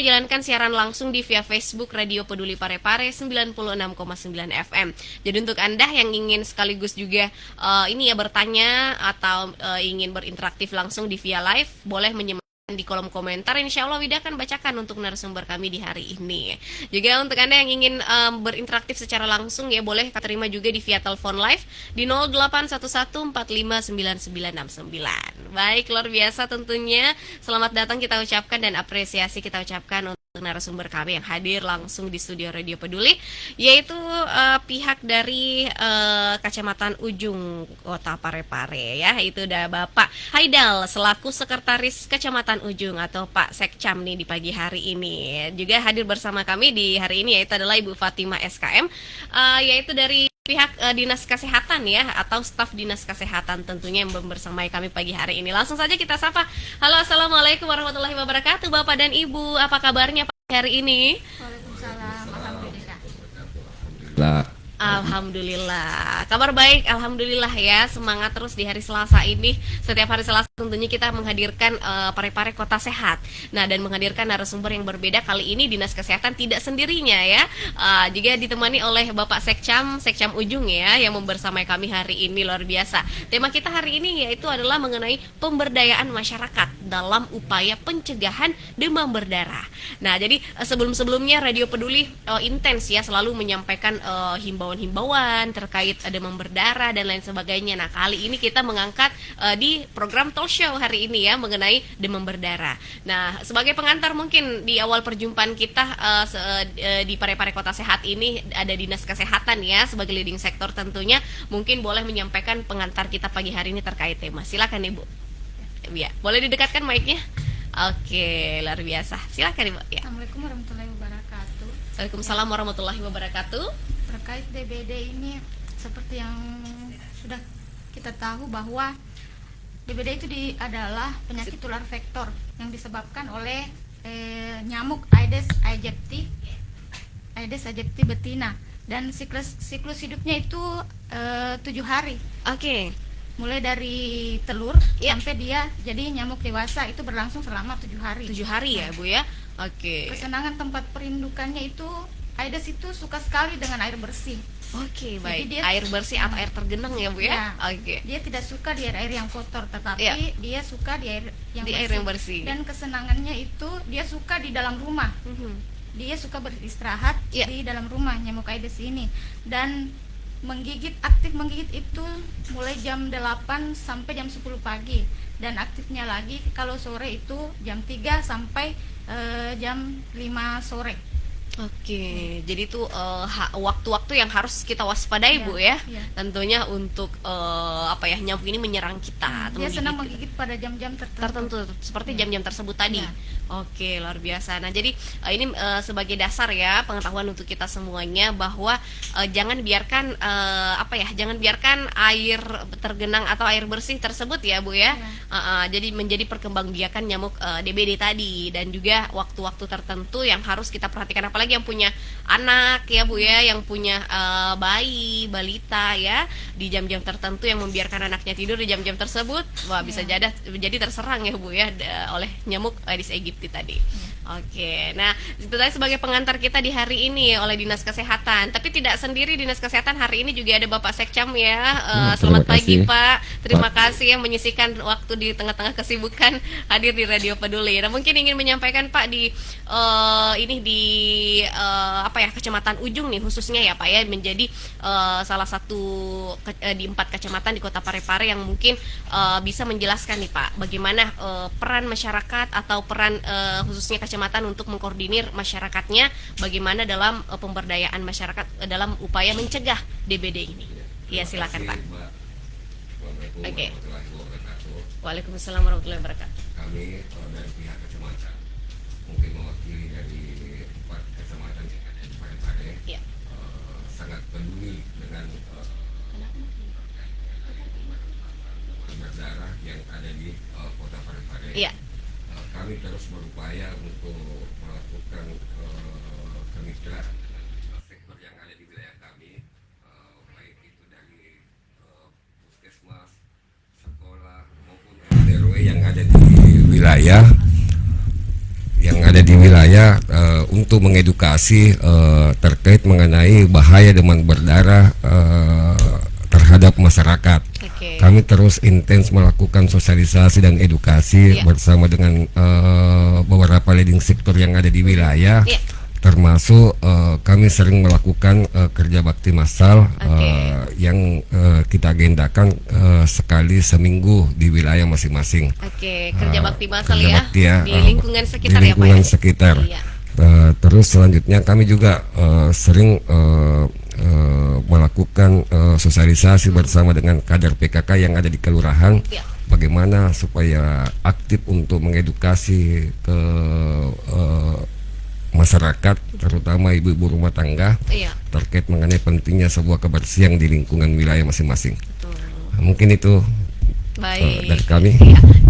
menjalankan siaran langsung di via Facebook Radio Peduli Parepare 96,9 FM. Jadi untuk Anda yang ingin sekaligus juga ini ya bertanya atau ingin berinteraktif langsung di via live, boleh menyimak di kolom komentar. Insya Allah Wida akan bacakan untuk narasumber kami di hari ini. Juga untuk Anda yang ingin berinteraktif secara langsung ya, boleh terima juga di via telepon live di 0811459969. Baik, luar biasa tentunya. Selamat datang kita ucapkan dan apresiasi kita ucapkan untuk narasumber kami yang hadir langsung di studio Radio Peduli, yaitu pihak dari Kecamatan Ujung Kota Parepare ya. Itu udah Bapak Haidal selaku Sekretaris Kecamatan Ujung atau Pak Sekcam nih di pagi hari ini. Juga hadir bersama kami di hari ini yaitu adalah Ibu Fatima SKM, yaitu dari pihak Dinas Kesehatan ya, atau staf Dinas Kesehatan tentunya yang membersamai kami pagi hari ini. Langsung saja kita sapa. Halo, assalamualaikum warahmatullahi wabarakatuh Bapak dan Ibu, apa kabarnya pagi hari ini? Waalaikumsalam, alhamdulillah. Alhamdulillah, kabar baik, alhamdulillah ya. Semangat terus di hari Selasa ini. Setiap hari Selasa tentunya kita menghadirkan Parepare Kota Sehat. Nah, dan menghadirkan narasumber yang berbeda. Kali ini Dinas Kesehatan tidak sendirinya ya, juga ditemani oleh Bapak Sekcam Ujung ya, yang membersamai kami hari ini. Luar biasa. Tema kita hari ini yaitu adalah mengenai pemberdayaan masyarakat dalam upaya pencegahan demam berdarah. Nah, jadi sebelum-sebelumnya Radio Peduli intens ya selalu menyampaikan himbauan terkait demam berdarah dan lain sebagainya. Nah, kali ini kita mengangkat di program talk show hari ini ya mengenai demam berdarah. Nah, sebagai pengantar mungkin di awal perjumpaan kita di Parepare Kota Sehat ini ada Dinas Kesehatan ya sebagai leading sektor tentunya, mungkin boleh menyampaikan pengantar kita pagi hari ini terkait tema. Silakan Ibu. Ya, boleh didekatkan mic-nya. Oke, luar biasa. Silakan Ibu. Ya. Assalamualaikum warahmatullahi wabarakatuh. Waalaikumsalam warahmatullahi wabarakatuh. Terkait DBD ini, seperti yang sudah kita tahu bahwa DBD itu adalah penyakit tular vektor yang disebabkan oleh nyamuk Aedes aegypti betina, dan siklus hidupnya itu 7 hari. Oke. Mulai dari telur sampai dia jadi nyamuk dewasa, itu berlangsung selama 7 hari. 7 hari ya Bu ya. Oke. Kesenangan tempat perindukannya itu, Aedes itu suka sekali dengan air bersih. Oke, baik. Dia, air bersih atau air tergenang ya Bu ya? Ya, Oke. dia tidak suka di air yang kotor, tetapi dia suka di air yang di bersih. air yang bersih. Dan kesenangannya itu dia suka di dalam rumah. Dia suka beristirahat di dalam rumah, nyamuk Aedes ini. Dan aktif menggigit itu mulai jam 8 sampai jam 10 pagi. Dan aktifnya lagi kalau sore itu jam 3 sampai jam 5 sore. Oke, jadi itu waktu-waktu yang harus kita waspadai Bu ya. Tentunya untuk nyamuk ini menyerang kita. Dia senang menggigit pada jam-jam tertentu seperti jam-jam tersebut tadi. Oke, luar biasa. Nah, jadi ini sebagai dasar ya pengetahuan untuk kita semuanya bahwa jangan biarkan jangan biarkan air tergenang atau air bersih tersebut ya Bu ya. Jadi menjadi perkembangbiakan nyamuk DBD tadi, dan juga waktu-waktu tertentu yang harus kita perhatikan, apalagi yang punya anak ya Bu ya, yang punya bayi, balita ya, di jam-jam tertentu yang membiarkan anaknya tidur di jam-jam tersebut, bisa jadi terserang ya Bu ya oleh nyamuk Aedes aegypti tadi. Oke, nah itu tadi sebagai pengantar kita di hari ini oleh Dinas Kesehatan. Tapi tidak sendiri Dinas Kesehatan, hari ini juga ada Bapak Sekcam ya. Selamat pagi Pak. Terima kasih yang menyisihkan waktu di tengah-tengah kesibukan hadir di Radio Peduli. Nah, mungkin ingin menyampaikan Pak di Kecamatan Ujung nih khususnya ya Pak ya, menjadi salah satu di 4 kecamatan di Kota Parepare yang mungkin bisa menjelaskan nih Pak bagaimana peran masyarakat atau peran khususnya kecamatan untuk mengkoordinir masyarakatnya bagaimana dalam pemberdayaan masyarakat dalam upaya mencegah DBD ini. Ya, silakan Pak. Oke. Waalaikumsalam warahmatullahi wabarakatuh. Kami dari pihak kecamatan mungkin mewakili dari 4 kecamatan yang ada di Parepare sangat peduli dengan berdarah yang ada di Kota Parepare. Kami terus berupaya untuk melakukan kemitraan sektor yang ada di wilayah kami, baik itu dari puskesmas, sekolah maupun RW yang ada di wilayah berupaya untuk mengedukasi terkait mengenai bahaya demam berdarah terhadap masyarakat. Kami terus intens melakukan sosialisasi dan edukasi bersama dengan beberapa leading sektor yang ada di wilayah. Termasuk kami sering melakukan kerja bakti massal yang kita agendakan sekali seminggu di wilayah masing-masing. Kerja bakti massal ya, di lingkungan sekitar di lingkungan ya Pak ya? sekitar. Terus selanjutnya kami juga sering melakukan sosialisasi bersama dengan kader PKK yang ada di kelurahan. Bagaimana supaya aktif untuk mengedukasi ke masyarakat, terutama ibu-ibu rumah tangga, terkait mengenai pentingnya sebuah kebersihan di lingkungan wilayah masing-masing. Mungkin itu dari kami.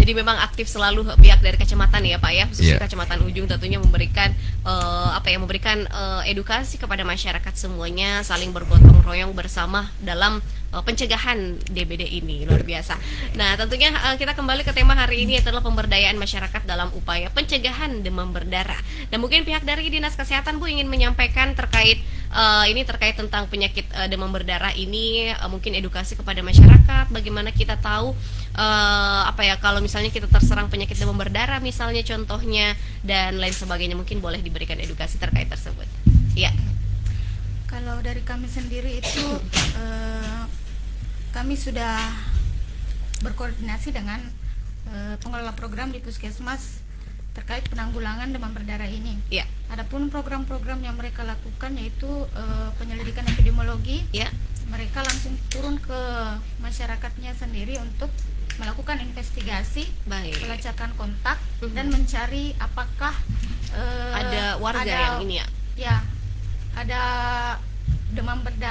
Jadi memang aktif selalu pihak dari kecamatan ya Pak ya, khususnya Kecamatan Ujung tentunya memberikan memberikan edukasi kepada masyarakat semuanya, saling bergotong royong bersama dalam pencegahan DBD ini. Luar biasa. Nah, tentunya kita kembali ke tema hari ini adalah pemberdayaan masyarakat dalam upaya pencegahan demam berdarah. Dan mungkin pihak dari Dinas Kesehatan Bu ingin menyampaikan terkait terkait tentang penyakit demam berdarah ini, mungkin edukasi kepada masyarakat, bagaimana kita tahu kalau misalnya kita terserang penyakit demam berdarah misalnya contohnya dan lain sebagainya, mungkin boleh diberikan edukasi terkait tersebut. Kalau dari kami sendiri itu kami sudah berkoordinasi dengan pengelola program di Puskesmas terkait penanggulangan demam berdarah ini. Adapun program-program yang mereka lakukan yaitu penyelidikan epidemiologi. Mereka langsung turun ke masyarakatnya sendiri untuk melakukan investigasi, pelacakan kontak, dan mencari apakah ada warga yang ini ada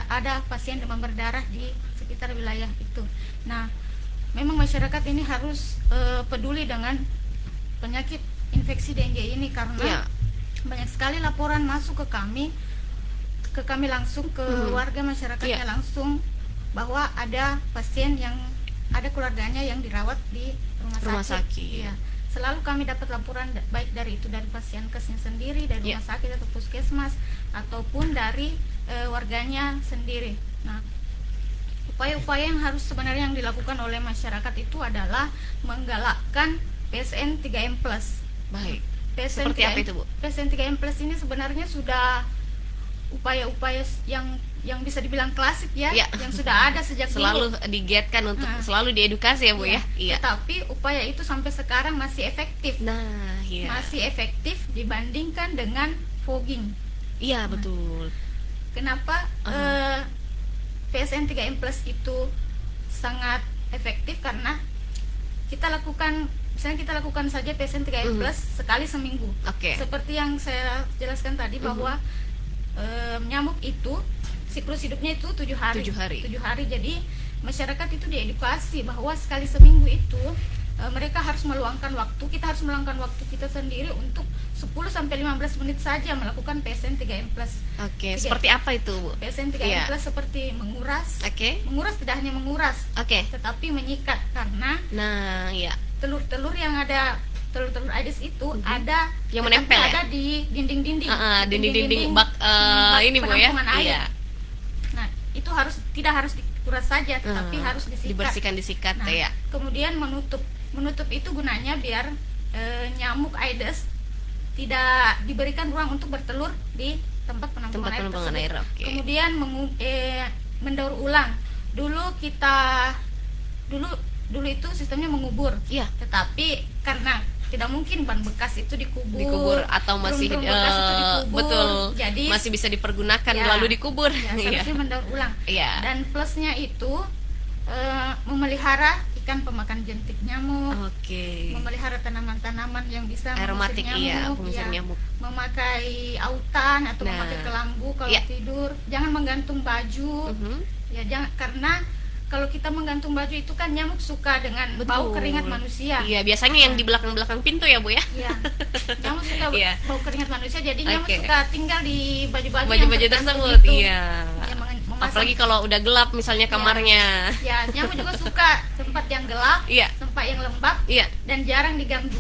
ada pasien demam berdarah di sekitar wilayah itu. Nah, memang masyarakat ini harus peduli dengan penyakit infeksi dengue ini karena banyak sekali laporan masuk ke kami langsung ke warga masyarakatnya langsung bahwa ada pasien yang ada keluarganya yang dirawat di rumah sakit. Selalu kami dapat laporan baik dari pasienkesnya sendiri, dari rumah sakit atau puskesmas ataupun dari warganya sendiri. Nah, upaya-upaya yang harus sebenarnya yang dilakukan oleh masyarakat itu adalah menggalakkan PSN 3M+. PSN Seperti apa itu Bu? PSN 3M+ ini sebenarnya sudah upaya-upaya yang bisa dibilang klasik yang sudah ada sejak selalu dulu. Digiatkan untuk selalu diedukasi ya Bu ya. Tetapi upaya itu sampai sekarang masih efektif. Masih efektif dibandingkan dengan fogging. Betul. Kenapa PSN 3M+ itu sangat efektif? Karena kita lakukan saja PSN 3M+ sekali seminggu. Seperti yang saya jelaskan tadi bahwa nyamuk itu siklus hidupnya itu 7 hari. Jadi masyarakat itu diedukasi bahwa sekali seminggu itu mereka harus meluangkan waktu, kita harus meluangkan waktu kita sendiri untuk 10-15 menit saja melakukan PSN 3M+. Seperti apa itu Bu? PSN 3M+ seperti menguras. Menguras tidak hanya menguras, tetapi menyikat karena telur-telur yang ada, telur-telur Aedes itu ada yang menempel ada di dinding-dinding. Dinding-dinding bak ini Bu ya. Air. Nah, itu tidak harus dikuras saja, tetapi harus disikat. Dibersihkan, disikat Kemudian menutup itu gunanya biar nyamuk Aedes tidak diberikan ruang untuk bertelur di tempat penampungan air tersebut. Kemudian mendaur ulang. Dulu itu sistemnya mengubur. Tetapi karena tidak mungkin ban bekas itu dikubur atau masih betul. Jadi masih bisa dipergunakan lalu dikubur. Seharusnya mendaur ulang. Dan plusnya itu memelihara ikan pemakan jentik nyamuk. Memelihara tanaman-tanaman yang bisa aromatik mengusir nyamuk. Memakai autan atau memakai kelambu kalau tidur. Jangan menggantung baju. Karena kalau kita menggantung baju itu kan nyamuk suka dengan bau keringat manusia. Biasanya yang di belakang-belakang pintu ya Bu ya. Nyamuk suka bau keringat manusia, jadi nyamuk suka tinggal di baju-baju tersebut. Apalagi kalau udah gelap misalnya kamarnya. Nyamuk juga suka tempat yang gelap, tempat yang lembab, dan jarang diganggu.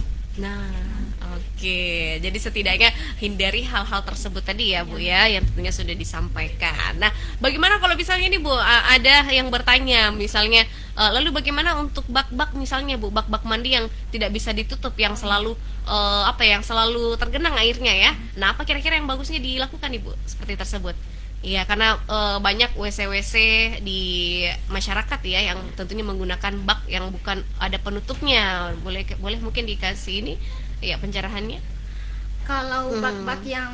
Jadi setidaknya hindari hal-hal tersebut tadi ya Bu ya, yang tentunya sudah disampaikan. Nah, bagaimana kalau misalnya nih Bu, ada yang bertanya misalnya, lalu bagaimana untuk bak-bak misalnya Bu, bak-bak mandi yang tidak bisa ditutup, yang selalu yang selalu tergenang airnya ya. Nah, apa kira-kira yang bagusnya dilakukan Ibu seperti tersebut? Iya, karena banyak WC-WC di masyarakat ya yang tentunya menggunakan bak yang bukan ada penutupnya. Boleh mungkin dikasih ini ya pencerahannya. Kalau bak-bak yang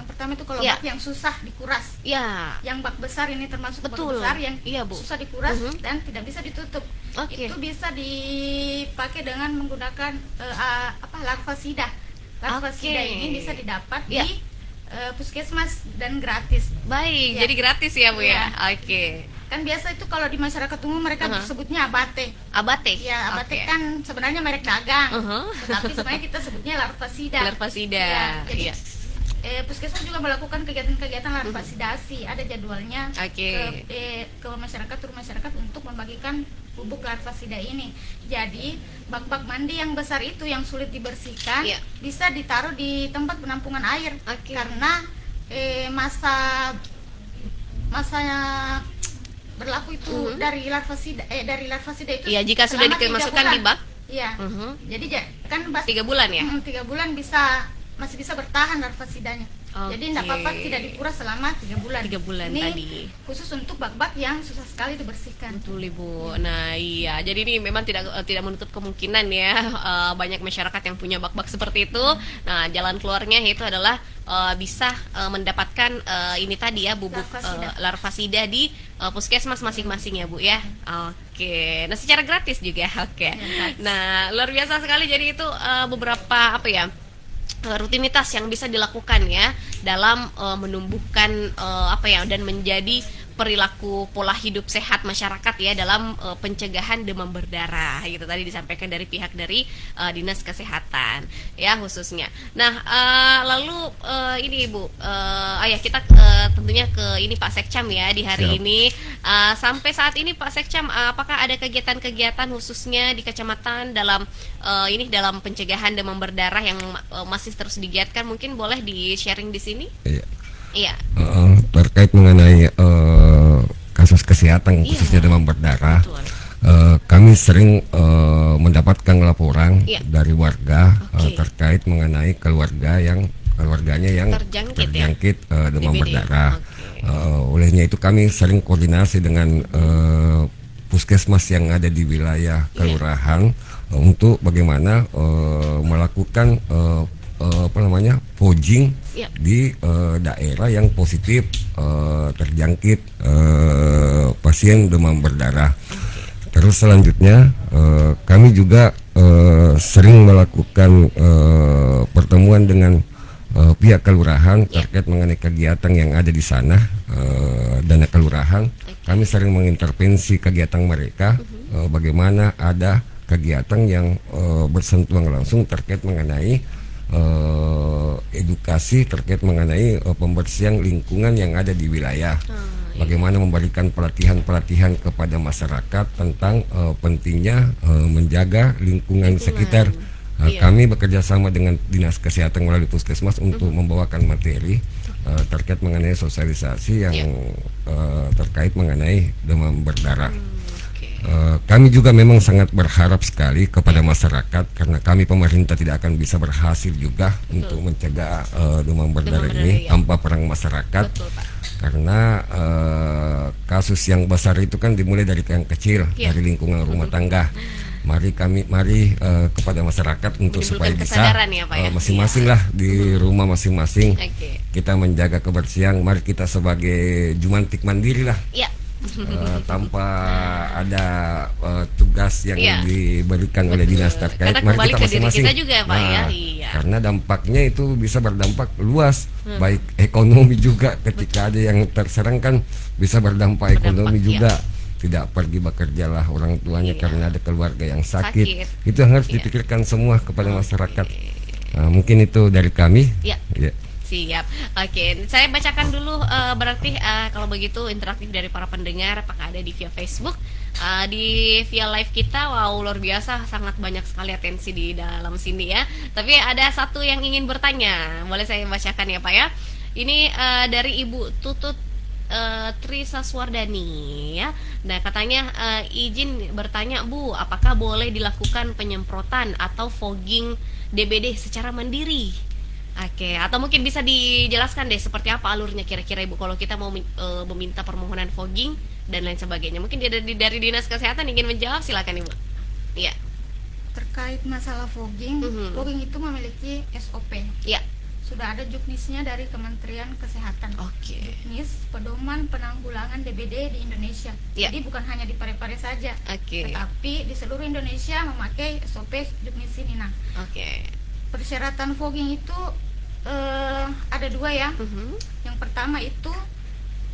pertama itu kalau bak yang susah dikuras. Ya. Yang bak besar ini termasuk Betul. bak besar yang Bu. susah dikuras dan tidak bisa ditutup. Itu bisa dipakai dengan menggunakan larvasida. Larvasida ini bisa didapat di puskesmas dan gratis. Baik, jadi gratis ya Bu ya. Oke. Kan biasa itu kalau di masyarakat umum mereka sebutnya abate. Abate. Ya, abate kan sebenarnya merek dagang. Tapi sebenarnya kita sebutnya larvasida. Larvasida. Ya, jadi puskesmas juga melakukan kegiatan-kegiatan larvasidasi. Ada jadwalnya ke masyarakat, tur masyarakat untuk membagikan bubuk larvasida ini. Jadi bak-bak mandi yang besar itu yang sulit dibersihkan bisa ditaruh di tempat penampungan air karena masanya berlaku itu dari larvasida itu. Iya, jika sudah dimasukkan di bak. Iya. Jadi kan 3 bulan ya? 3 bulan masih bisa bertahan larvasidanya. Jadi tidak apa-apa tidak dikuras selama 3 bulan. 3 bulan ini tadi. Khusus untuk bak-bak yang susah sekali dibersihkan. Betul Ibu. Nah iya, jadi ini memang tidak menutup kemungkinan ya banyak masyarakat yang punya bak-bak seperti itu. Nah jalan keluarnya itu adalah bisa mendapatkan ini tadi ya bubuk larvasida di puskesmas masing-masing ya Bu ya. Oke. Nah secara gratis juga. Oke. Nah luar biasa sekali. Jadi itu beberapa rutinitas yang bisa dilakukan ya dalam menumbuhkan dan menjadi perilaku pola hidup sehat masyarakat ya dalam pencegahan demam berdarah gitu tadi disampaikan dari pihak dari Dinas Kesehatan ya khususnya. Nah lalu ini Ibu kita tentunya ke ini Pak Sekcam ya di hari ini sampai saat ini Pak Sekcam apakah ada kegiatan-kegiatan khususnya di kecamatan dalam dalam pencegahan demam berdarah yang masih terus digiatkan, mungkin boleh di-sharing di sini? Iya. Terkait mengenai kasus kesehatan khususnya demam berdarah, kami sering mendapatkan laporan dari warga terkait mengenai keluarganya yang terjangkit demam berdarah. Olehnya itu kami sering koordinasi dengan puskesmas yang ada di wilayah kelurahan untuk bagaimana melakukan pojing di daerah yang positif terjangkit pasien demam berdarah. Terus selanjutnya kami juga sering melakukan pertemuan dengan pihak kelurahan terkait mengenai kegiatan yang ada di sana, dana kelurahan. Kami sering mengintervensi kegiatan mereka, bagaimana ada kegiatan yang bersentuhan langsung terkait mengenai edukasi terkait mengenai pembersihan lingkungan yang ada di wilayah. Bagaimana memberikan pelatihan-pelatihan kepada masyarakat tentang pentingnya menjaga lingkungan sekitar. Kami bekerja sama dengan Dinas Kesehatan melalui Puskesmas untuk membawakan materi terkait mengenai sosialisasi yang terkait mengenai demam berdarah. Kami juga memang sangat berharap sekali kepada masyarakat karena kami pemerintah tidak akan bisa berhasil juga untuk mencegah demam berdarah ini tanpa peran masyarakat. Karena kasus yang besar itu kan dimulai dari yang kecil, dari lingkungan rumah tangga. Mari kepada masyarakat untuk supaya bisa masing-masing lah di rumah masing-masing kita menjaga kebersihan. Mari kita sebagai jumantik mandiri lah. Tanpa ada tugas yang diberikan oleh dinas terkait. Mari kita masing-masing karena dampaknya itu bisa berdampak luas, baik ekonomi juga. Ketika ada yang terserang kan bisa berdampak ekonomi juga. Tidak pergi bekerjalah orang tuanya karena ada keluarga yang sakit. Itu yang harus dipikirkan semua kepada masyarakat. Mungkin itu dari kami. Siap. Oke, saya bacakan dulu berarti kalau begitu interaktif dari para pendengar, apakah ada di via Facebook di via live kita, wow luar biasa, sangat banyak sekali atensi di dalam sini ya. Tapi ada satu yang ingin bertanya, boleh saya bacakan ya Pak ya. Ini dari Ibu Tutut Tri Saswardani ya. Nah katanya izin bertanya Bu, apakah boleh dilakukan penyemprotan atau fogging DBD secara mandiri? Oke, atau mungkin bisa dijelaskan deh seperti apa alurnya kira-kira Ibu kalau kita mau meminta permohonan fogging dan lain sebagainya. Mungkin dari Dinas Kesehatan ingin menjawab, silakan Ibu. Iya. Terkait masalah fogging, fogging itu memiliki SOP. Iya. Sudah ada juknisnya dari Kementerian Kesehatan. Oke. Juknis Pedoman Penanggulangan DBD di Indonesia. Ya. Jadi bukan hanya di Parepare saja, Oke. tetapi di seluruh Indonesia memakai SOP juknis ini. Nah, Oke. persyaratan fogging itu ada dua ya. Yang pertama itu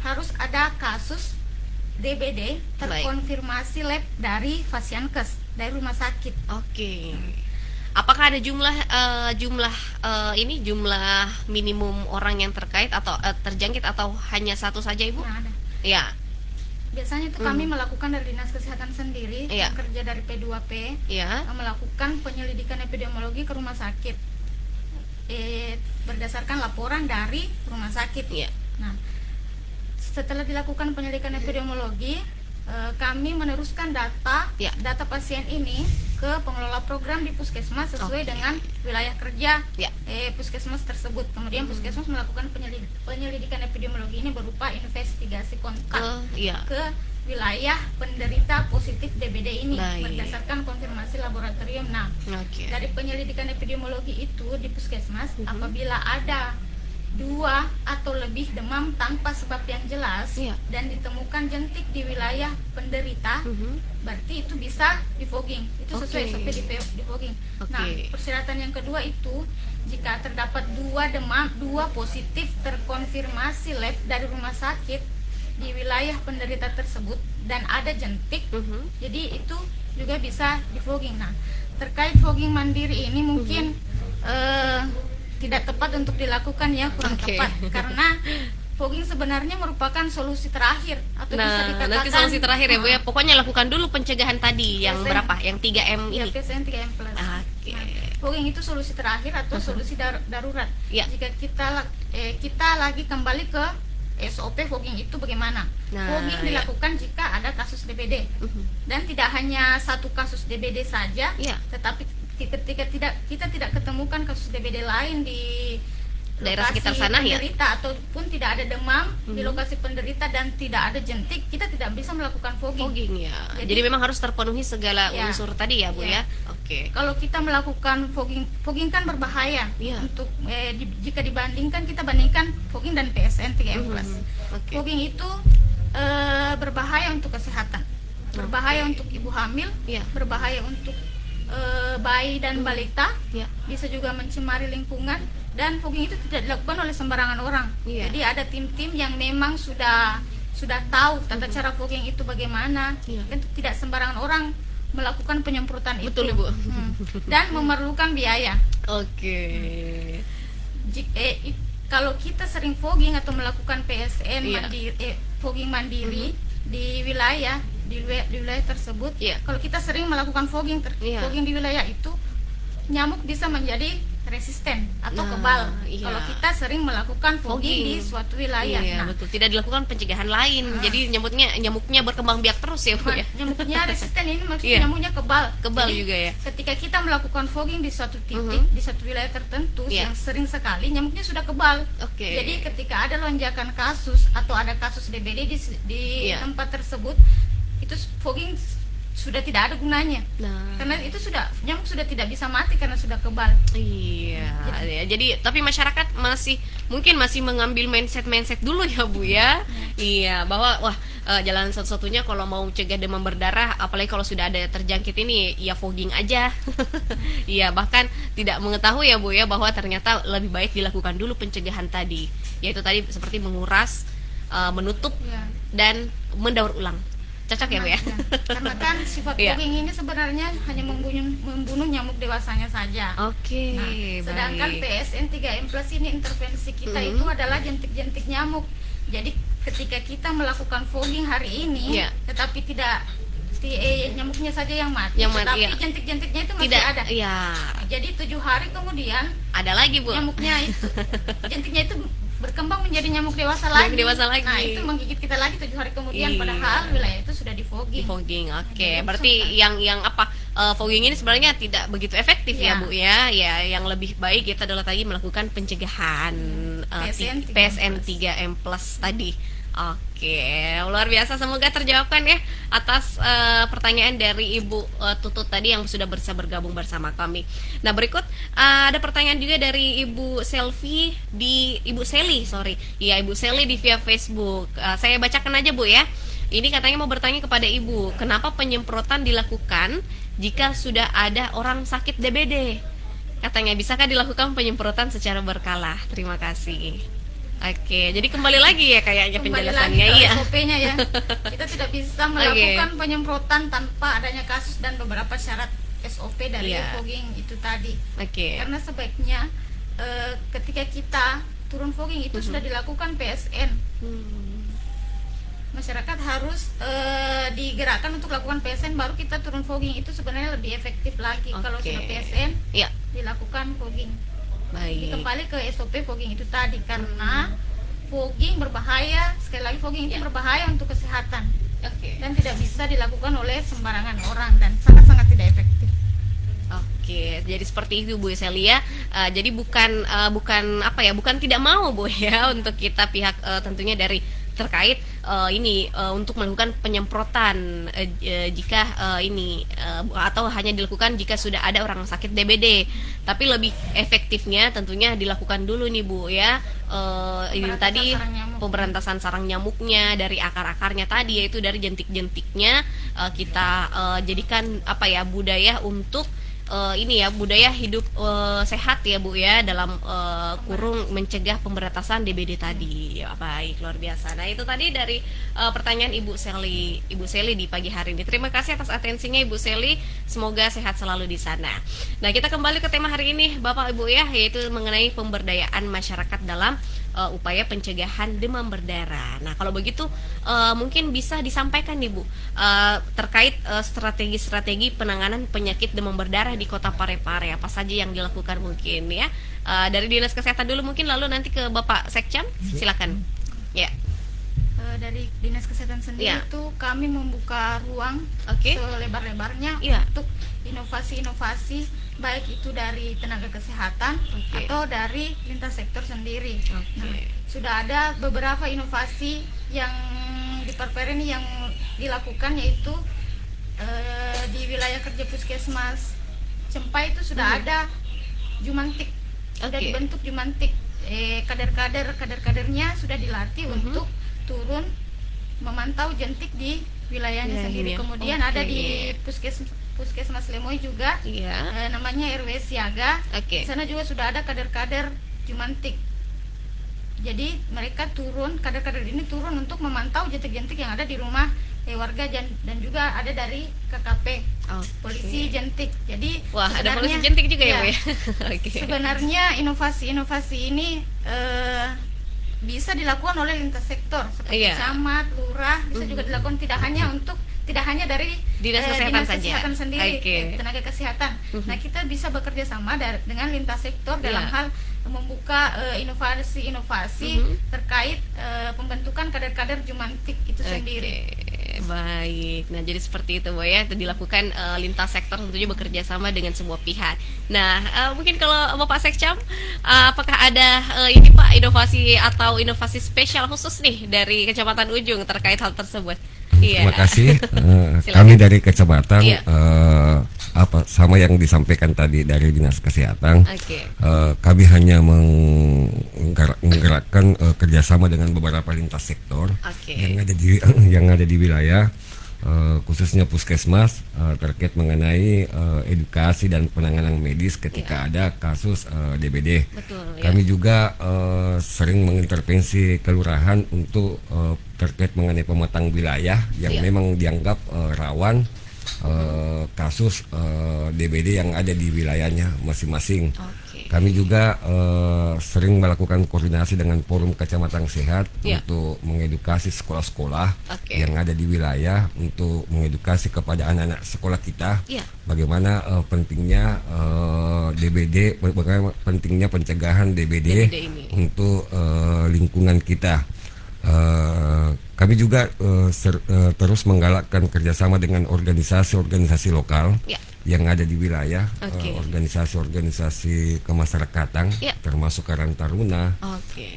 harus ada kasus DBD terkonfirmasi lab dari Fasiankes, dari rumah sakit. Oke. Apakah ada jumlah minimum orang yang terkait atau terjangkit atau hanya satu saja Ibu? Nah, ada. Ya. Biasanya itu kami melakukan dari Dinas Kesehatan sendiri, Iya. yang kerja dari P2P, Ya. melakukan penyelidikan epidemiologi ke rumah sakit berdasarkan laporan dari rumah sakit. Iya. Nah, setelah dilakukan penyelidikan epidemiologi, kami meneruskan data Ya. data pasien ini ke pengelola program di puskesmas sesuai dengan wilayah kerja Ya. puskesmas tersebut. Kemudian puskesmas melakukan penyelidikan epidemiologi ini berupa investigasi kontak Iya. ke wilayah penderita positif DBD ini. Baik. Berdasarkan konfirmasi laboratorium. Nah, Oke. dari penyelidikan epidemiologi itu di puskesmas, apabila ada 2 atau lebih demam tanpa sebab yang jelas, Iya. dan ditemukan jentik di wilayah penderita, berarti itu bisa di fogging. Itu sesuai Oke. SOP di fogging. Oke. Nah, persyaratan yang kedua itu jika terdapat 2 demam, 2 positif terkonfirmasi lab dari rumah sakit di wilayah penderita tersebut dan ada jentik, jadi itu juga bisa di fogging. Nah, terkait fogging mandiri ini mungkin tidak tepat untuk dilakukan ya, kurang Oke. tepat karena fogging sebenarnya merupakan solusi terakhir atau bisa Nah, dikatakan nanti solusi terakhir ya Bu ya. Pokoknya lakukan dulu pencegahan tadi yang Biasanya- berapa? Yang 3M ya, ini. PSN 3M+. Oke. Nah, fogging itu solusi terakhir atau solusi darurat. Ya. Jika kita lagi kembali ke SOP fogging itu bagaimana? Nah, Fogging ya. dilakukan jika ada kasus DBD dan tidak hanya satu kasus DBD saja, Ya. tetapi ketika kita tidak ketemukan kasus DBD lain di Daerah lokasi sekitar sana ya? penderita ataupun tidak ada demam di lokasi penderita dan tidak ada jentik, kita tidak bisa melakukan fogging. Fogging ya. Jadi- Jadi memang harus terpenuhi segala Ya. unsur tadi ya Bu Ya. ya. Oke. Kalau kita melakukan fogging kan berbahaya. Iya. Untuk jika dibandingkan, kita bandingkan fogging dan PSN 3M+. Oke. Fogging itu berbahaya untuk kesehatan, berbahaya untuk ibu hamil, Iya. berbahaya untuk bayi dan balita, Ya. bisa juga mencemari lingkungan, dan fogging itu tidak dilakukan oleh sembarangan orang. Iya. Jadi ada tim-tim yang memang sudah tahu tata cara fogging itu bagaimana. Iya. Kan tidak sembarangan orang melakukan penyemprotan Betul, itu. Ibu. Dan memerlukan biaya. Oke. Kalau kita sering fogging atau melakukan PSN Iya. fogging mandiri di wilayah tersebut, Iya. kalau kita sering melakukan fogging Iya. fogging di wilayah itu, nyamuk bisa menjadi resisten atau Nah, kebal. iya. Kalau kita sering melakukan fogging di suatu wilayah. Iya, Nah, betul. Tidak dilakukan pencegahan lain. Jadi nyamuknya berkembang biak terus ya Bu ya. nyamuknya resisten ini maksudnya Iya. nyamuknya kebal. Kebal Jadi, juga ya. ketika kita melakukan fogging di suatu titik, di satu wilayah tertentu Iya. yang sering sekali, nyamuknya sudah kebal. Oke. Jadi ketika ada lonjakan kasus atau ada kasus DBD di Iya. tempat tersebut, itu fogging sudah tidak ada gunanya. Nah, Karena itu nyamuk sudah tidak bisa mati karena sudah kebal. iya, ya. Jadi tapi masyarakat mungkin masih mengambil mindset dulu ya Bu ya. Iya, bahwa wah jalan satu-satunya kalau mau cegah demam berdarah, apalagi kalau sudah ada terjangkit ini, ya fogging aja. Iya, bahkan tidak mengetahui ya Bu ya bahwa ternyata lebih baik dilakukan dulu pencegahan tadi, yaitu tadi seperti menguras, menutup Ya. dan mendaur ulang. Cocok ya Bu ya? Karena kan sifat Iya. fogging ini sebenarnya hanya membunuh nyamuk dewasanya saja. Oke, Nah, sedangkan baik. PSN 3M+ ini intervensi kita itu adalah jentik-jentik nyamuk. Jadi ketika kita melakukan fogging hari ini, Iya. tetapi tidak nyamuknya saja yang mati, tapi jentik-jentiknya itu masih tidak ada. Iya. Jadi 7 hari kemudian ada lagi, Bu. Nyamuknya itu jentiknya itu berkembang menjadi nyamuk dewasa lagi. Nah, itu menggigit kita lagi 7 hari kemudian, padahal wilayah itu sudah di fogging. Oke. Berarti yang fogging ini sebenarnya tidak begitu efektif ya, Bu ya. Ya, yang lebih baik kita adalah tadi melakukan pencegahan PSN 3M+ tadi. Oke, luar biasa, semoga terjawabkan ya atas pertanyaan dari Ibu Tutut tadi yang sudah bisa bergabung bersama kami. Nah, berikut ada pertanyaan juga dari Ibu Sally di via Facebook. Saya bacakan aja, Bu ya. Ini katanya mau bertanya kepada Ibu, kenapa penyemprotan dilakukan jika sudah ada orang sakit DBD? Katanya, bisakah dilakukan penyemprotan secara berkala? Terima kasih. Oke, jadi kembali lagi ya kayaknya penjelasannya ya. SOP-nya ya. Kita tidak bisa melakukan penyemprotan tanpa adanya kasus dan beberapa syarat SOP dari fogging itu tadi. Karena sebaiknya ketika kita turun fogging itu sudah dilakukan PSN. Masyarakat harus digerakkan untuk lakukan PSN, baru kita turun fogging. Itu sebenarnya lebih efektif lagi. Kalau sudah PSN dilakukan fogging. Baik. Kembali ke SOP fogging itu tadi, karena fogging berbahaya. Sekali lagi, fogging itu berbahaya untuk kesehatan. Dan tidak bisa dilakukan oleh sembarangan orang dan sangat-sangat tidak efektif. Jadi seperti itu, Bu Celia. Jadi bukan tidak mau, Bu ya, untuk kita pihak tentunya dari terkait untuk melakukan penyemprotan jika atau hanya dilakukan jika sudah ada orang sakit DBD. Tapi lebih efektifnya tentunya dilakukan dulu nih, Bu ya. Ini tadi pemberantasan sarang nyamuknya dari akar-akarnya tadi, yaitu dari jentik-jentiknya kita jadikan budaya untuk budaya hidup sehat ya, Bu ya, dalam kurung mencegah pemberantasan DBD tadi. Ya, baik, luar biasa. Nah, itu tadi dari pertanyaan Ibu Sally di pagi hari ini. Terima kasih atas atensinya, Ibu Sally. Semoga sehat selalu di sana. Nah, kita kembali ke tema hari ini, Bapak Ibu ya, yaitu mengenai pemberdayaan masyarakat dalam upaya pencegahan demam berdarah. Nah, kalau begitu mungkin bisa disampaikan nih, Bu, terkait strategi-strategi penanganan penyakit demam berdarah di Kota Parepare, apa saja yang dilakukan mungkin ya. Dari Dinas Kesehatan dulu mungkin, lalu nanti ke Bapak Sekcam, silakan. Ya. Dari Dinas Kesehatan sendiri itu kami membuka ruang selebar-lebarnya untuk inovasi-inovasi, baik itu dari tenaga kesehatan atau dari lintas sektor sendiri. Nah, sudah ada beberapa inovasi yang di Parepare ini yang dilakukan, yaitu di wilayah kerja Puskesmas Cempai itu sudah ada Jumantik, sudah dibentuk Jumantik. Kader-kadernya sudah dilatih untuk turun memantau jentik di wilayahnya sendiri. Kemudian ada di Puskesmas Lemoy juga, namanya RW Siaga. Di sana juga sudah ada kader-kader Jumantik. Jadi mereka kader-kader ini turun untuk memantau jentik-jentik yang ada di rumah warga, dan juga ada dari KKP polisi jentik. Jadi ada polisi jentik juga ya, Bu ya. Sebenarnya inovasi-inovasi ini bisa dilakukan oleh lintas sektor seperti camat, lurah, bisa juga dilakukan, tidak hanya dari Dinas Kesehatan sendiri, tenaga kesehatan. Nah, kita bisa bekerja sama dengan lintas sektor dalam hal membuka inovasi-inovasi terkait pembentukan kader-kader Jumantik itu sendiri. Baik, nah jadi seperti itu, Bu ya, itu dilakukan lintas sektor tentunya bekerja sama dengan sebuah pihak. Nah, mungkin kalau Bapak Sekcam, apakah ada Pak, inovasi atau inovasi spesial khusus nih dari Kecamatan Ujung terkait hal tersebut? Terima kasih. Kami dari Kecamatan sama yang disampaikan tadi dari Dinas Kesehatan, kami hanya menggerakkan kerjasama dengan beberapa lintas sektor yang ada di wilayah, khususnya puskesmas, terkait mengenai edukasi dan penanganan medis ketika ada kasus DBD. Kami juga sering mengintervensi kelurahan untuk terkait mengenai pemetaan wilayah yang memang dianggap rawan kasus DBD yang ada di wilayahnya masing-masing. Kami juga sering melakukan koordinasi dengan forum kecamatan sehat untuk mengedukasi sekolah-sekolah yang ada di wilayah, untuk mengedukasi kepada anak-anak sekolah kita bagaimana pentingnya DBD, bagaimana pentingnya pencegahan DBD untuk lingkungan kita. Kami juga terus menggalakkan kerjasama dengan organisasi-organisasi lokal yang ada di wilayah, organisasi-organisasi kemasyarakatan, termasuk Karang Taruna,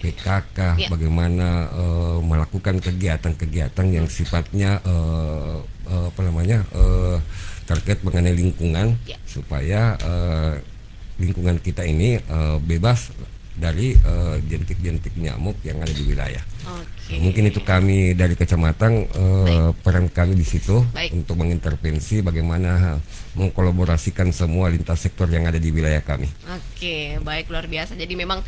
PKK, bagaimana melakukan kegiatan-kegiatan yang sifatnya terkait mengenai lingkungan, supaya lingkungan kita ini bebas dari jentik-jentik nyamuk yang ada di wilayah. Mungkin itu kami dari kecamatan, peran kami di situ untuk mengintervensi bagaimana mengkolaborasikan semua lintas sektor yang ada di wilayah kami. Baik, luar biasa. Jadi memang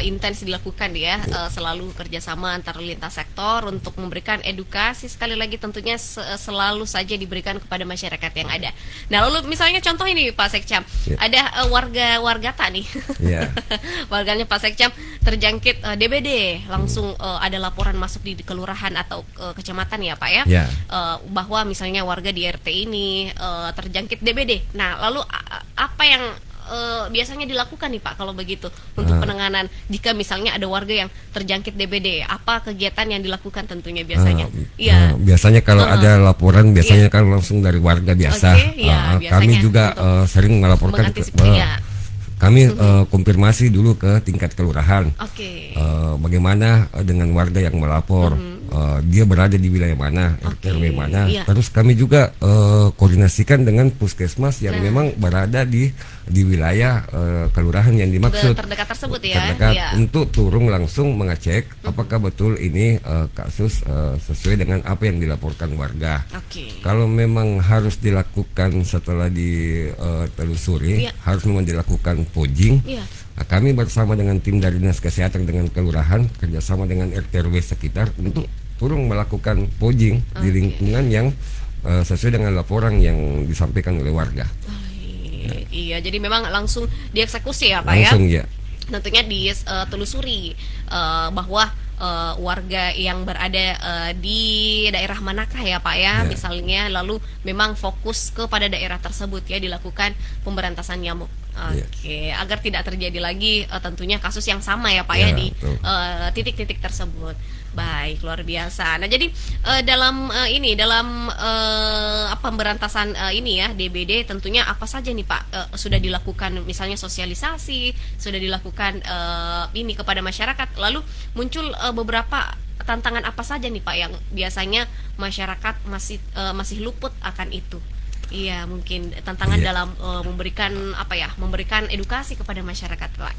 intens dilakukan ya, selalu kerjasama antar lintas sektor untuk memberikan edukasi, sekali lagi tentunya selalu saja diberikan kepada masyarakat yang ada. Nah, lalu misalnya contoh ini Pak Sekcam, ada warga nih, warganya Pak Sekcam terjangkit DBD, langsung ada laporan masuk di kelurahan atau kecamatan ya Pak ya, bahwa misalnya warga di RT ini terjangkit DBD. Nah, lalu apa yang biasanya dilakukan nih Pak kalau begitu untuk penanganan jika misalnya ada warga yang terjangkit DBD? Apa kegiatan yang dilakukan tentunya biasanya? Biasanya kalau ada laporan biasanya kan langsung dari warga biasa. Kami juga sering melaporkan kami konfirmasi dulu ke tingkat kelurahan. Bagaimana dengan warga yang melapor, dia berada di wilayah mana, RW mana. Terus kami juga koordinasikan dengan puskesmas yang memang berada di wilayah kelurahan yang dimaksud, terdekat tersebut untuk turun langsung mengecek apakah betul ini kasus sesuai dengan apa yang dilaporkan warga. Kalau memang harus dilakukan setelah ditelusuri, harus memang dilakukan pojing. Kami bersama dengan tim dari Dinas Kesehatan dengan kelurahan, kerjasama dengan RT/RW sekitar untuk turun melakukan pojing di lingkungan yang sesuai dengan laporan yang disampaikan oleh warga. Jadi memang langsung dieksekusi ya Pak langsung, ya? Tentunya ditelusuri bahwa warga yang berada di daerah manakah ya Pak ya, misalnya, lalu memang fokus kepada daerah tersebut ya, dilakukan pemberantasan nyamuk. Agar tidak terjadi lagi tentunya kasus yang sama ya Pak ya di titik-titik tersebut. Baik, luar biasa. Nah, jadi dalam pemberantasan ini ya DBD, tentunya apa saja nih Pak sudah dilakukan, misalnya sosialisasi sudah dilakukan ini kepada masyarakat, lalu muncul beberapa tantangan apa saja nih Pak yang biasanya masyarakat masih luput akan itu? Mungkin tantangan dalam memberikan edukasi kepada masyarakat Pak.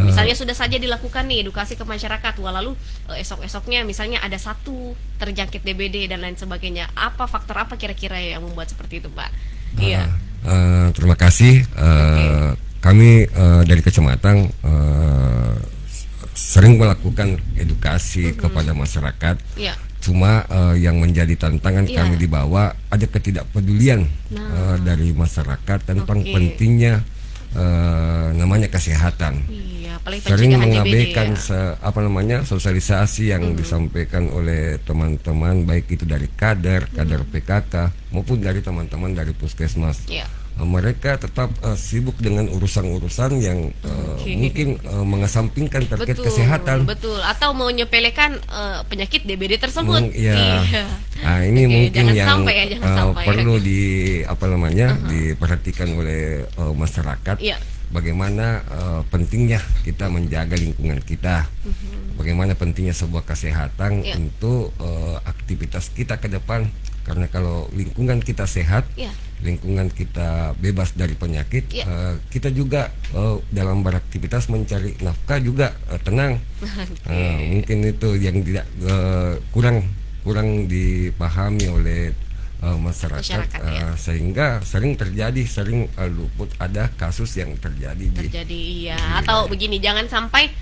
Misalnya sudah saja dilakukan nih edukasi ke masyarakat, lalu esok-esoknya misalnya ada satu terjangkit DBD dan lain sebagainya. Faktor apa kira-kira yang membuat seperti itu Pak? Terima kasih. Kami dari kecamatan sering melakukan edukasi kepada masyarakat. Cuma yang menjadi tantangan kami di bawah, ada ketidakpedulian dari masyarakat tentang pentingnya namanya kesehatan. Sering mengabaikan sosialisasi yang disampaikan oleh teman-teman, baik itu dari kader PKK maupun dari teman-teman dari puskesmas. Mereka tetap sibuk dengan urusan-urusan yang mungkin mengesampingkan terkait kesehatan. Atau menyepelekan penyakit DBD tersebut. Ini mungkin yang perlu diperhatikan oleh masyarakat. Bagaimana pentingnya kita menjaga lingkungan kita, bagaimana pentingnya sebuah kesehatan untuk aktivitas kita ke depan. Karena kalau lingkungan kita sehat, lingkungan kita bebas dari penyakit, kita juga dalam beraktivitas mencari nafkah juga tenang. Mungkin itu yang tidak kurang dipahami oleh masyarakat sehingga sering luput ada kasus yang terjadi. Atau begini, jangan sampai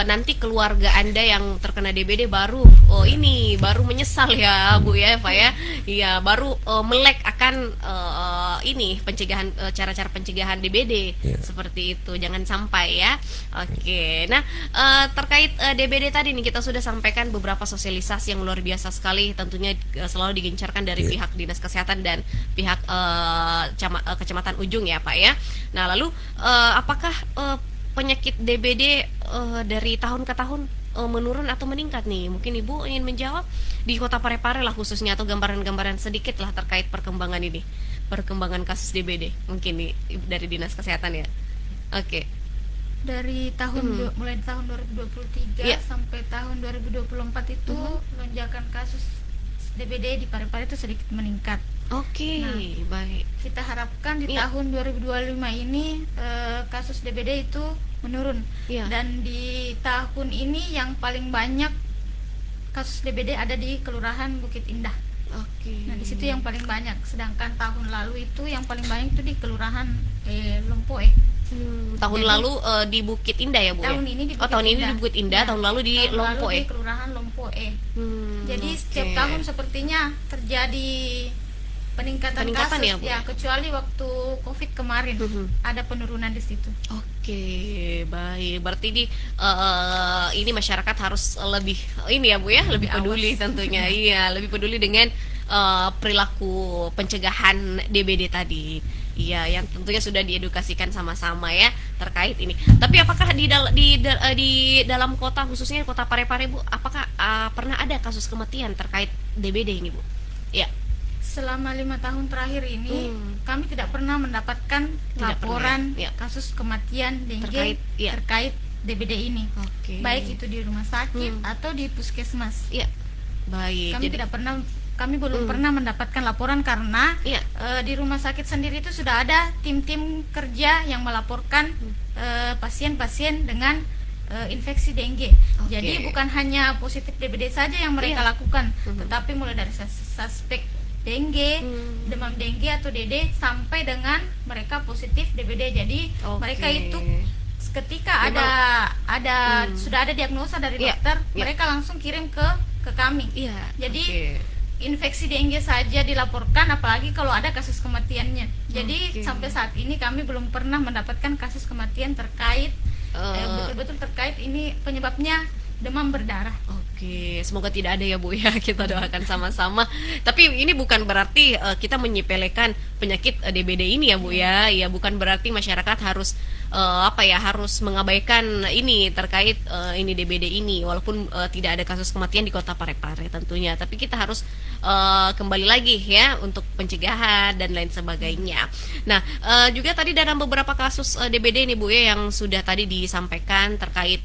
nanti keluarga Anda yang terkena DBD baru baru menyesal ya Bu ya Pak ya. Iya, baru melek akan ini pencegahan cara-cara pencegahan DBD seperti itu. Jangan sampai ya. Oke. Nah, terkait DBD tadi nih kita sudah sampaikan beberapa sosialisasi yang luar biasa sekali, tentunya selalu digencarkan dari pihak Dinas Kesehatan dan pihak Kecamatan Ujung ya Pak ya. Nah, lalu apakah penyakit DBD dari tahun ke tahun menurun atau meningkat nih? Mungkin Ibu ingin menjawab di Kota Parepare lah khususnya, atau gambaran-gambaran sedikit lah terkait perkembangan ini, perkembangan kasus DBD mungkin nih dari Dinas Kesehatan ya. Oke. Dari tahun mulai tahun 2023 sampai tahun 2024 itu lonjakan kasus DBD di Parepare itu sedikit meningkat. Oke, baik. Kita harapkan di tahun 2025 ini kasus DBD itu menurun. Dan di tahun ini yang paling banyak kasus DBD ada di Kelurahan Bukit Indah. Oke. Nah, di situ yang paling banyak. Sedangkan tahun lalu itu yang paling banyak itu di Kelurahan Lompoe. Tahun lalu di Bukit Indah ya Bu? Tahun ini di Bukit tahun Indah. ini di Bukit Indah, tahun lalu di Lompoe. Di Kelurahan Lompoe. Jadi setiap tahun sepertinya terjadi peningkatan kasus ya, Bu? Ya, kecuali waktu COVID kemarin ada penurunan di situ. Oke, baik. Berarti ini masyarakat harus lebih ini ya Bu ya, lebih peduli tentunya. Iya, lebih peduli dengan perilaku pencegahan DBD tadi. Iya, yang tentunya sudah diedukasikan sama-sama ya terkait ini. Tapi apakah di dalam kota, khususnya Kota Parepare Bu, apakah pernah ada kasus kematian terkait DBD ini Bu? Ya. Selama 5 tahun terakhir ini kami tidak pernah mendapatkan laporan kasus kematian dengue terkait DBD ini. Baik itu di rumah sakit atau di puskesmas. Iya. Baik. Kami belum pernah mendapatkan laporan karena di rumah sakit sendiri itu sudah ada tim-tim kerja yang melaporkan pasien-pasien dengan infeksi dengue. Jadi bukan hanya positif DBD saja yang mereka lakukan, tetapi mulai dari suspek dengue, demam dengue atau DD sampai dengan mereka positif DBD. Jadi mereka itu ketika sudah ada diagnosa dari dokter, mereka langsung kirim ke kami. Jadi infeksi dengue saja dilaporkan, apalagi kalau ada kasus kematiannya. Jadi sampai saat ini kami belum pernah mendapatkan kasus kematian terkait betul-betul terkait ini penyebabnya demam berdarah. Oke, semoga tidak ada ya Bu ya, kita doakan sama-sama. Tapi ini bukan berarti kita menyepelekan penyakit DBD ini ya Bu ya. Ya, bukan berarti masyarakat harus harus mengabaikan ini terkait ini DBD ini, walaupun tidak ada kasus kematian di Kota Parepare tentunya. Tapi kita harus kembali lagi ya untuk pencegahan dan lain sebagainya. Nah, juga tadi dalam beberapa kasus DBD ini Bu ya yang sudah tadi disampaikan terkait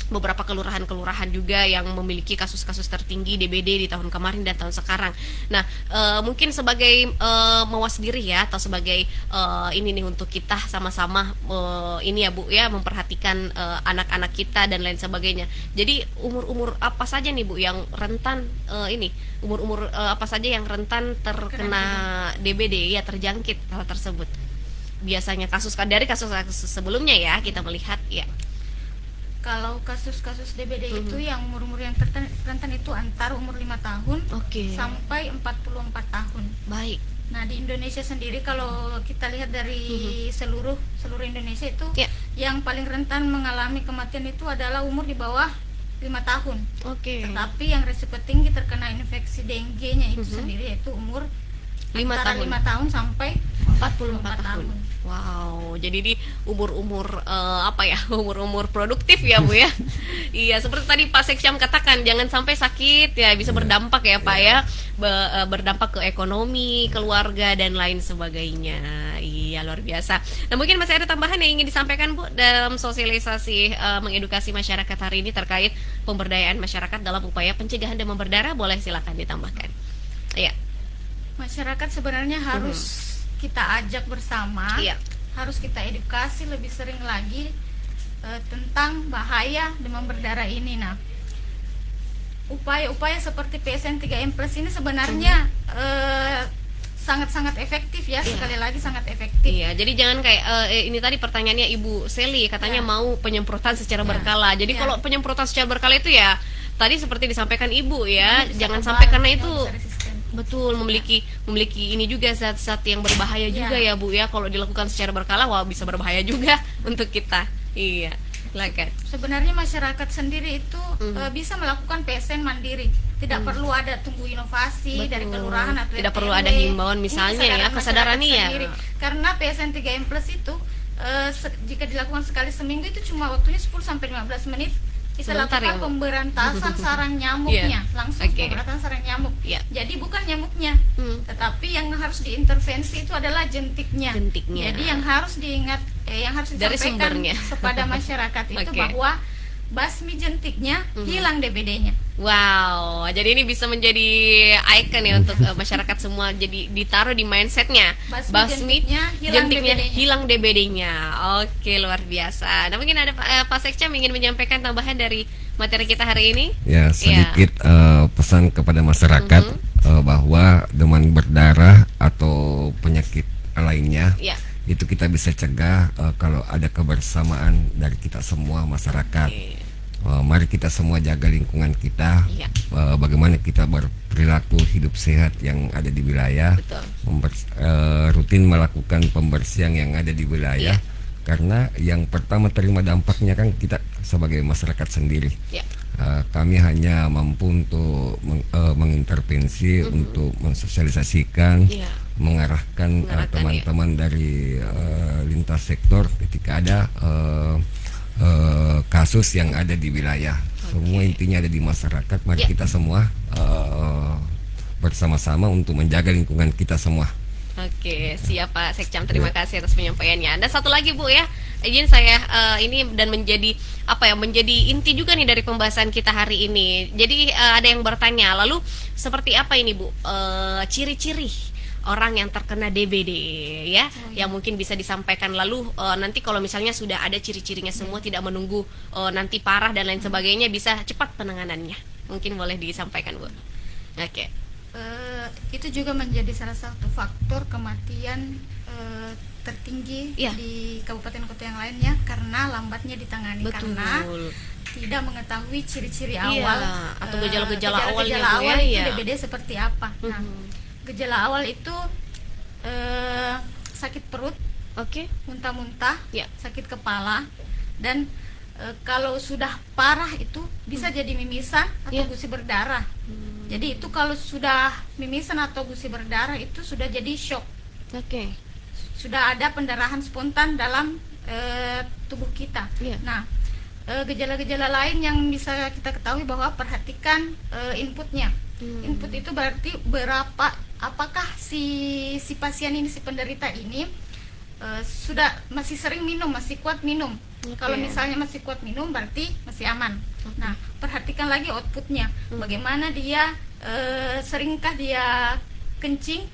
beberapa kelurahan-kelurahan juga yang memiliki kasus-kasus tertinggi DBD di tahun kemarin dan tahun sekarang. Nah, mungkin sebagai mawas diri ya, atau sebagai ini nih untuk kita sama-sama ini ya Bu ya, memperhatikan anak-anak kita dan lain sebagainya. Jadi umur-umur apa saja nih Bu yang rentan umur-umur apa saja yang rentan terkena DBD ya, terjangkit hal tersebut? Biasanya dari kasus-kasus sebelumnya ya kita melihat ya. Kalau kasus-kasus DBD itu yang umur-umur yang rentan itu antara umur 5 tahun sampai 44 tahun. Baik. Nah, di Indonesia sendiri kalau kita lihat dari seluruh Indonesia itu yang paling rentan mengalami kematian itu adalah umur di bawah 5 tahun. Tetapi yang risiko tinggi terkena infeksi dengue-nya itu sendiri yaitu umur 5 tahun sampai 44 tahun. Wow, jadi di umur-umur umur-umur produktif ya Bu ya. Iya, seperti tadi Pak Seksyam katakan, jangan sampai sakit ya, bisa berdampak ya Pak ya, berdampak ke ekonomi, keluarga dan lain sebagainya. Iya, luar biasa. Nah, mungkin masih ada tambahan yang ingin disampaikan Bu dalam sosialisasi mengedukasi masyarakat hari ini terkait pemberdayaan masyarakat dalam upaya pencegahan demam berdarah, boleh silakan ditambahkan. Iya. Masyarakat sebenarnya harus kita ajak bersama, harus kita edukasi lebih sering lagi tentang bahaya demam berdarah ini. Nah, upaya-upaya seperti PSN 3M Plus ini sebenarnya sangat-sangat efektif ya. Sekali lagi sangat efektif. Iya, jadi jangan kayak ini tadi pertanyaannya Ibu Seli katanya mau penyemprotan secara berkala. Jadi kalau penyemprotan secara berkala itu ya tadi seperti disampaikan Ibu ya, jangan sampai karena itu betul memiliki ini juga zat-zat yang berbahaya juga ya Bu ya. Kalau dilakukan secara berkala wah bisa berbahaya juga untuk kita. Iya. Silakan. Sebenarnya masyarakat sendiri itu bisa melakukan PSN mandiri. Tidak perlu ada tunggu inovasi dari kelurahan atau tidak RT. perlu ada himbauan misalnya ya, kesadaran ya. Karena PSN 3M Plus itu jika dilakukan sekali seminggu itu cuma waktunya 10 sampai 15 menit. Kita Sebentar lakukan ya, Bu. pemberantasan sarang nyamuknya, langsung pemberantasan sarang nyamuk. Jadi bukan nyamuknya, tetapi yang harus diintervensi itu adalah jentiknya. Jadi yang harus diingat, yang harus dari disampaikan sumbernya kepada masyarakat itu bahwa basmi jentiknya hilang DBD-nya. Wow, jadi ini bisa menjadi icon ya untuk masyarakat semua. Jadi ditaruh di mindsetnya, basmi jentiknya hilang DBD-nya. Oke, luar biasa. Nah mungkin ada Pak Sekcam ingin menyampaikan tambahan dari materi kita hari ini? Ya, sedikit pesan kepada masyarakat bahwa demam berdarah atau penyakit lainnya itu kita bisa cegah kalau ada kebersamaan dari kita semua masyarakat. Mari kita semua jaga lingkungan kita, bagaimana kita berperilaku hidup sehat yang ada di wilayah, rutin melakukan pembersihan yang ada di wilayah, karena yang pertama terima dampaknya kan kita sebagai masyarakat sendiri. Kami hanya mampu untuk mengintervensi, untuk mensosialisasikan, mengarahkan teman-teman dari lintas sektor ketika ada kasus yang ada di wilayah. Semua intinya ada di masyarakat. Mari kita semua bersama-sama untuk menjaga lingkungan kita semua. Oke, siap Pak Sekcam, terima kasih atas penyampaiannya. Ada satu lagi Bu ya, izin saya ini dan menjadi menjadi inti juga nih dari pembahasan kita hari ini. Jadi ada yang bertanya, lalu seperti apa ini Bu ciri-ciri orang yang terkena DBD ya, yang mungkin bisa disampaikan. Lalu nanti kalau misalnya sudah ada ciri-cirinya semua, tidak menunggu nanti parah dan lain sebagainya, bisa cepat penanganannya. Mungkin boleh disampaikan Bu. Oke. Itu juga menjadi salah satu faktor kematian tertinggi di kabupaten kota yang lainnya karena lambatnya ditangani. Karena tidak mengetahui ciri-ciri awal atau gejala-gejala awalnya awal itu DBD seperti apa. Nah, gejala awal itu sakit perut, muntah-muntah, sakit kepala, dan kalau sudah parah itu bisa jadi mimisan atau gusi berdarah. Jadi itu kalau sudah mimisan atau gusi berdarah itu sudah jadi shock. Sudah ada pendarahan spontan dalam tubuh kita. Nah, gejala-gejala lain yang bisa kita ketahui bahwa perhatikan inputnya. Input itu berarti apakah si pasien ini, si penderita ini sudah masih sering minum, masih kuat minum. Kalau misalnya masih kuat minum berarti masih aman. Nah, perhatikan lagi outputnya. Bagaimana dia seringkah dia kencing?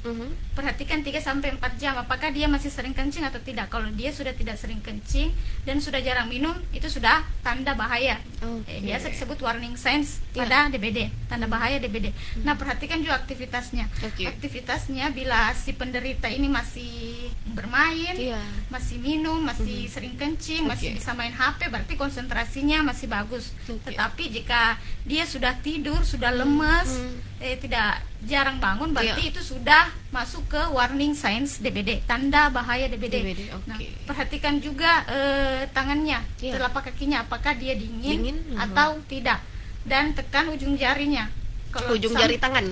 Perhatikan 3-4 jam apakah dia masih sering kencing atau tidak. Kalau dia sudah tidak sering kencing dan sudah jarang minum, itu sudah tanda bahaya. Biasa disebut warning signs pada DBD, tanda bahaya DBD. Nah, perhatikan juga aktivitasnya. Aktivitasnya bila si penderita ini masih bermain, masih minum, masih sering kencing, masih bisa main HP, berarti konsentrasinya masih bagus. Tetapi jika dia sudah tidur, sudah lemes, tidak jarang bangun, berarti itu sudah masuk ke warning signs DBD, tanda bahaya DBD. Nah, perhatikan juga tangannya, telapak kakinya, apakah dia dingin atau tidak, dan tekan ujung jarinya. Kalau ujung jari tangan,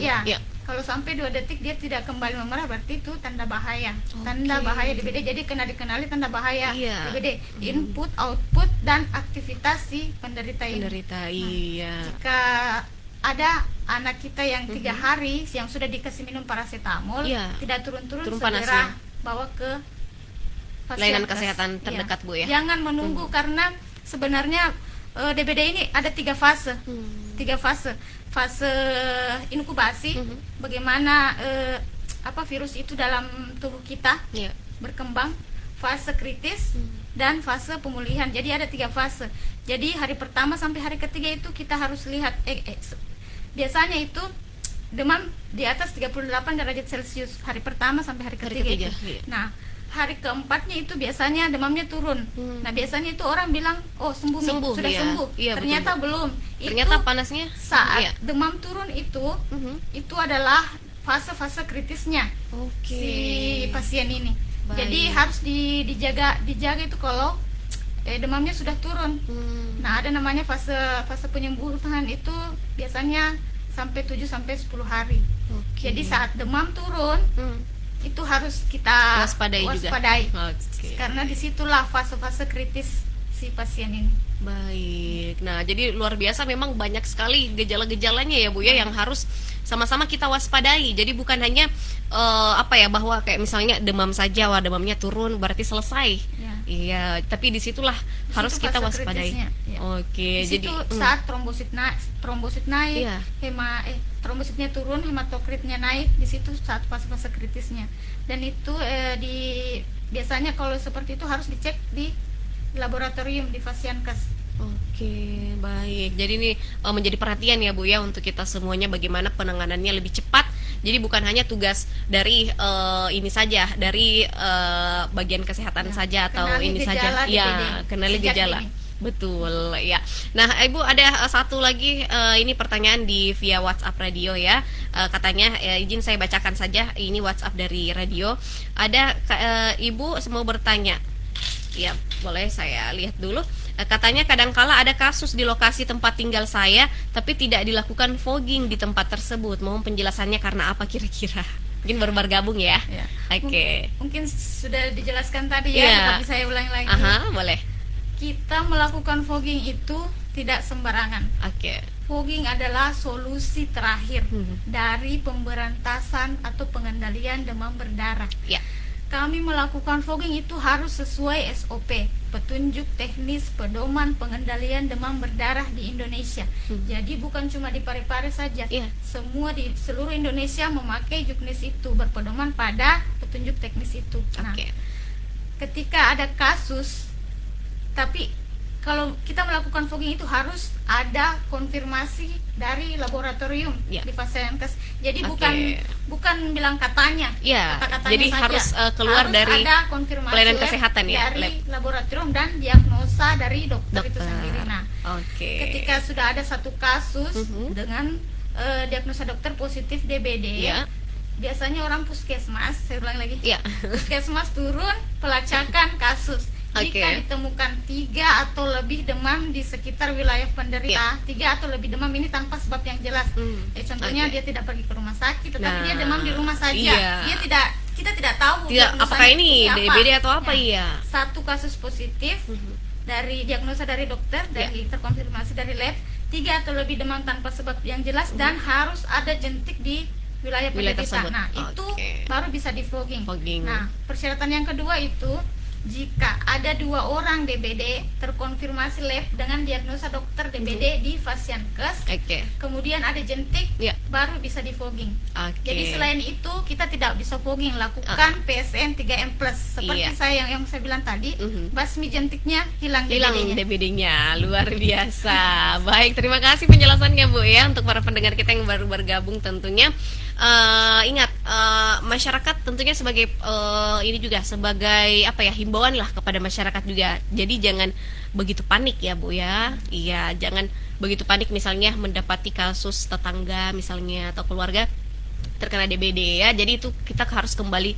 kalau sampai 2 detik dia tidak kembali memerah, berarti itu tanda bahaya. Tanda bahaya DBD. Jadi kena dikenali tanda bahaya DBD. Input, output, dan aktivitas si penderita ini. Jika ada anak kita yang 3 hari yang sudah dikasih minum paracetamol, tidak turun-turun, segera bawa ke layanan kesehatan terdekat Bu ya. Jangan menunggu karena sebenarnya DBD ini ada 3 fase. 3 fase. Fase inkubasi, bagaimana virus itu dalam tubuh kita berkembang, fase kritis, dan fase pemulihan. Jadi ada 3 fase. Jadi hari pertama sampai hari ketiga itu kita harus lihat biasanya itu demam di atas 38 derajat Celcius hari pertama sampai hari ketiga, ketiga, itu. iya. Nah, hari keempatnya itu biasanya demamnya turun. Nah, biasanya itu orang bilang, oh sembuh, sudah iya. sembuh. Iya, Ternyata betul. belum. Ternyata itu panasnya saat iya. demam turun itu adalah fase-fase kritisnya Oke. si pasien ini. Baik. Jadi harus dijaga itu kalau demamnya sudah turun. Nah, ada namanya fase penyembuhan itu biasanya sampai 7 sampai 10 hari. Oke. Jadi saat demam turun itu harus kita Waspadai juga. Oke. Karena disitulah fase-fase kritis si pasien ini. Baik. Nah, jadi luar biasa memang banyak sekali gejala-gejalanya ya Bu ya yang harus sama-sama kita waspadai. Jadi bukan hanya bahwa kayak misalnya demam saja, wah demamnya turun berarti selesai. Ya. Iya, tapi disitulah harus Situ kita fase waspadai. kritisnya, ya. Oke, Di jadi situ saat trombosit naik, Iya. trombositnya turun, hematokritnya naik, di situ saat fase-fase kritisnya. Dan itu biasanya kalau seperti itu harus dicek di laboratorium di Fasiankes. Oke, baik. Jadi ini menjadi perhatian ya Bu ya untuk kita semuanya bagaimana penanganannya lebih cepat. Jadi bukan hanya tugas dari ini saja, dari bagian kesehatan saja atau kenali ini gejala saja. DBD Ya, kenali sejak gejala. ini. Betul ya. Nah, Ibu ada satu lagi ini pertanyaan di via WhatsApp radio ya. Katanya izin saya bacakan saja. Ini WhatsApp dari radio. Ada Ibu mau bertanya. Ya, boleh saya lihat dulu. Katanya kadangkala ada kasus di lokasi tempat tinggal saya, tapi tidak dilakukan fogging di tempat tersebut. Mohon penjelasannya karena apa kira-kira? Mungkin baru bergabung ya. Ya. Oke. Mungkin sudah dijelaskan tadi Iya. ya, tapi saya ulangi lagi. Aha, boleh. Kita melakukan fogging itu tidak sembarangan. Oke. Fogging adalah solusi terakhir Mhm. dari pemberantasan atau pengendalian demam berdarah. Ya. Kami melakukan fogging itu harus sesuai SOP, petunjuk teknis pedoman pengendalian demam berdarah di Indonesia. Jadi bukan cuma di Parepare saja, Iya. semua di seluruh Indonesia memakai juknis itu, berpedoman pada petunjuk teknis itu. Nah, Oke. ketika ada kasus, tapi kalau kita melakukan fogging itu harus ada konfirmasi dari laboratorium Ya. di Fasiankes. Jadi Oke. bukan bilang katanya. Ya, Kata-katanya jadi saja. harus keluar Harus dari ada konfirmasi pelayanan lab kesehatan ya, dari lab. laboratorium dan diagnosa dari dokter itu Dokter. sendiri. Nah, Oke. ketika sudah ada satu kasus Mhm. dengan diagnosa dokter positif DBD, Ya. biasanya orang puskesmas, saya ulang lagi, Ya. puskesmas turun pelacakan kasus. Oke. Jika ditemukan 3 atau lebih demam di sekitar wilayah penderita, 3 atau lebih demam ini tanpa sebab yang jelas. Contohnya Oke. dia tidak pergi ke rumah sakit, tetapi Nah, dia demam di rumah saja. iya. Kita tidak tahu Tidak, diagnosanya apakah ini apa. DBD atau apa, Nah, iya. Satu kasus positif dari diagnosa dari dokter, dari terkonfirmasi dari lab, 3 atau lebih demam tanpa sebab yang jelas dan harus ada jentik di wilayah penderita. tersebut. Nah, itu Oke. baru bisa di fogging. Fogging. Nah, persyaratan yang kedua itu jika ada 2 orang DBD terkonfirmasi lab dengan diagnosa dokter DBD di Fasiankes, Oke. kemudian ada jentik, Ya. baru bisa di fogging. Oke. Jadi selain itu kita tidak bisa fogging, lakukan PSN 3M+. Seperti Iya. yang saya bilang tadi, Mhm. basmi jentiknya hilang Hilang DBD-nya. DBD-nya, luar biasa. Baik, terima kasih penjelasannya Bu ya untuk para pendengar kita yang baru bergabung tentunya. Ingat masyarakat tentunya sebagai ini juga sebagai himbauan lah kepada masyarakat juga. Jadi jangan begitu panik ya Bu ya. Iya, jangan begitu panik misalnya mendapati kasus tetangga misalnya atau keluarga terkena DBD ya. Jadi itu kita harus kembali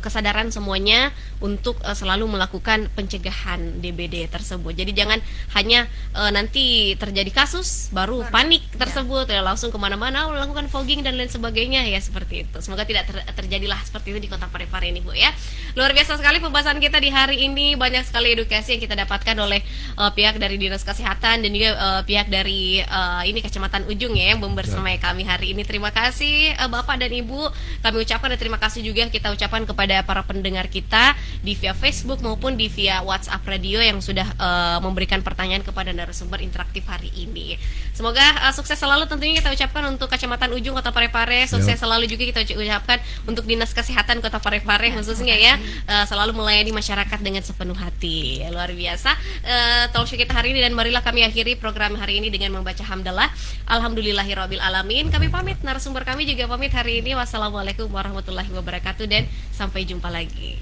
kesadaran semuanya untuk selalu melakukan pencegahan DBD tersebut. Jadi jangan hanya nanti terjadi kasus baru panik tersebut ya langsung kemana-mana melakukan fogging dan lain sebagainya ya seperti itu. Semoga tidak terjadilah seperti itu di Kota Parepare ini Bu ya. Luar biasa sekali pembahasan kita di hari ini, banyak sekali edukasi yang kita dapatkan oleh pihak dari Dinas Kesehatan dan juga pihak dari ini Kecamatan Ujung ya yang membersamai kami hari ini. Terima kasih Bapak dan Ibu. Kami ucapkan dan terima kasih juga kita ucapkan ucapkan kepada para pendengar kita di via Facebook maupun di via WhatsApp radio yang sudah memberikan pertanyaan kepada narasumber interaktif hari ini. Semoga sukses selalu tentunya kita ucapkan untuk Kecamatan Ujung Kota Parepare. Sukses selalu juga kita ucapkan untuk Dinas Kesehatan Kota Parepare khususnya ya, selalu melayani masyarakat dengan sepenuh hati. Luar biasa talk show kita hari ini, dan marilah kami akhiri program hari ini dengan membaca hamdalah. Alhamdulillahirabbil alamin. Kami pamit, narasumber kami juga pamit hari ini. Wassalamualaikum warahmatullahi wabarakatuh dan sampai jumpa lagi.